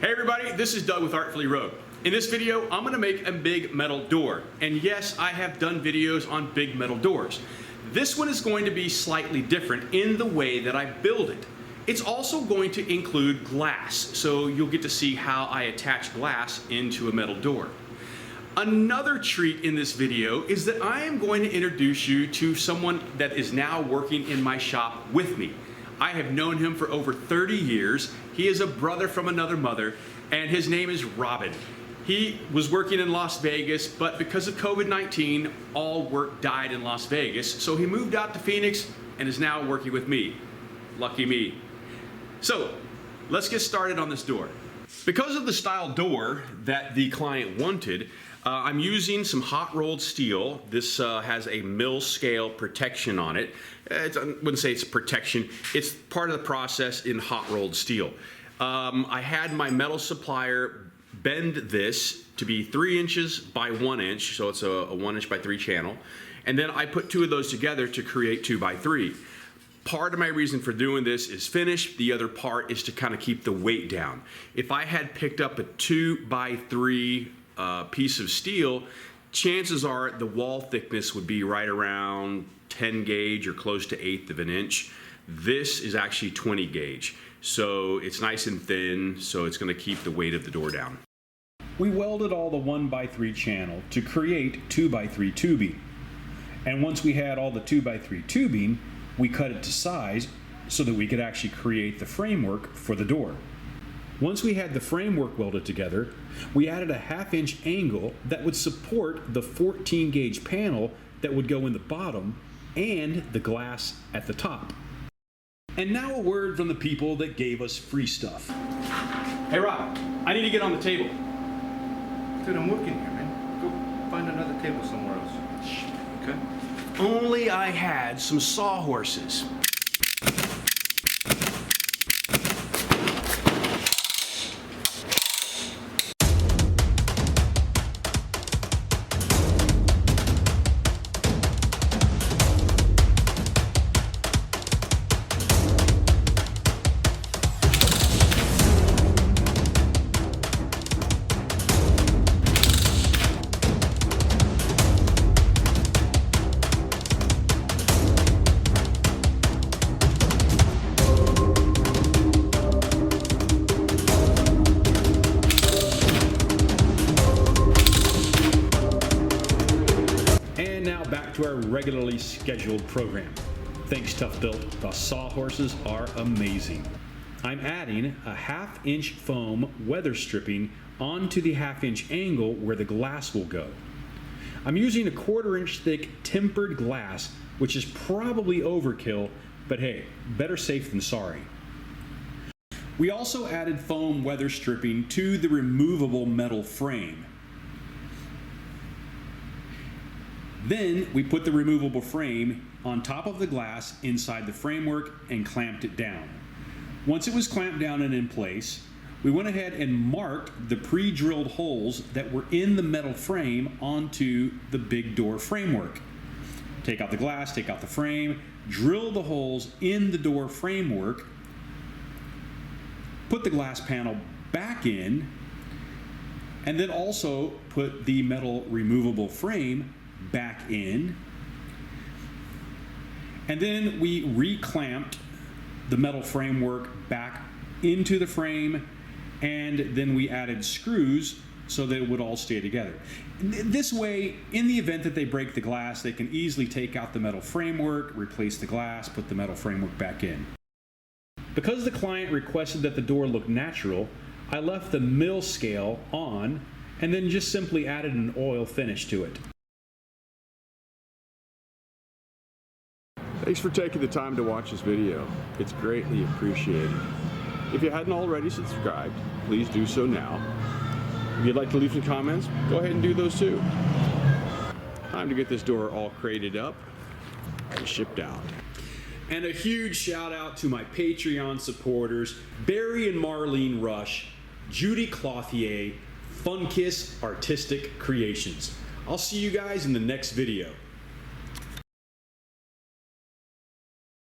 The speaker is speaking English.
Hey everybody, this is Doug with Artfully Rogue. In this video, I'm gonna make a big metal door. And yes, I have done videos on big metal doors. This one is going to be slightly different in the way that I build it. It's also going to include glass, so you'll get to see how I attach glass into a metal door. Another treat in this video is that I am going to introduce you to someone that is now working in my shop with me. I have known him for over 30 years. He is a brother from another mother, and his name is Robin. He was working in Las Vegas, but because of COVID-19, all work died in Las Vegas, so he moved out to Phoenix and is now working with me. Lucky me. So, let's get started on this door. Because of the style door that the client wanted, I'm using some hot rolled steel. This has a mill scale protection on it. I wouldn't say it's protection. It's part of the process in hot rolled steel. I had my metal supplier bend this to be 3 inches by 1 inch, so it's a 1 inch by 3 channel. And then I put two of those together to create 2 by 3. Part of my reason for doing this is finish. The other part is to kind of keep the weight down. If I had picked up a 2 by 3 piece of steel, chances are the wall thickness would be right around 10 gauge or close to 1/8 of an inch. This is actually 20 gauge, so it's nice and thin, so it's going to keep the weight of the door down. We welded all the 1 by 3 channel to create 2 by 3 tubing. And once we had all the 2 by 3 tubing, we cut it to size so that we could actually create the framework for the door. Once we had the framework welded together, we added a 1/2 inch angle that would support the 14 gauge panel that would go in the bottom and the glass at the top. And now a word from the people that gave us free stuff. Hey Rob, I need to get on the table. Dude, I'm working here, man. Go find another table somewhere else. Okay? Only I had some sawhorses. Back to our regularly scheduled program. Thanks, Tough Built. The sawhorses are amazing. I'm adding a 1/2 inch foam weather stripping onto the 1/2 inch angle where the glass will go. I'm using a 1/4 inch thick tempered glass, which is probably overkill, but hey, better safe than sorry. We also added foam weather stripping to the removable metal frame. Then we put the removable frame on top of the glass inside the framework and clamped it down. Once it was clamped down and in place, we went ahead and marked the pre-drilled holes that were in the metal frame onto the big door framework. Take out the glass, take out the frame, drill the holes in the door framework, put the glass panel back in, and then also put the metal removable frame back in, and then we reclamped the metal framework back into the frame, and then we added screws so that it would all stay together. This way, in the event that they break the glass, they can easily take out the metal framework, replace the glass, put the metal framework back in. Because the client requested that the door look natural, I left the mill scale on and then just simply added an oil finish to it. Thanks for taking the time to watch this video. It's greatly appreciated. If you hadn't already subscribed, please do so now. If you'd like to leave some comments, go ahead and do those too. Time to get this door all crated up and shipped out. And a huge shout out to my Patreon supporters, Barry and Marlene Rush, Judy Clothier, Funkiss Artistic Creations. I'll see you guys in the next video.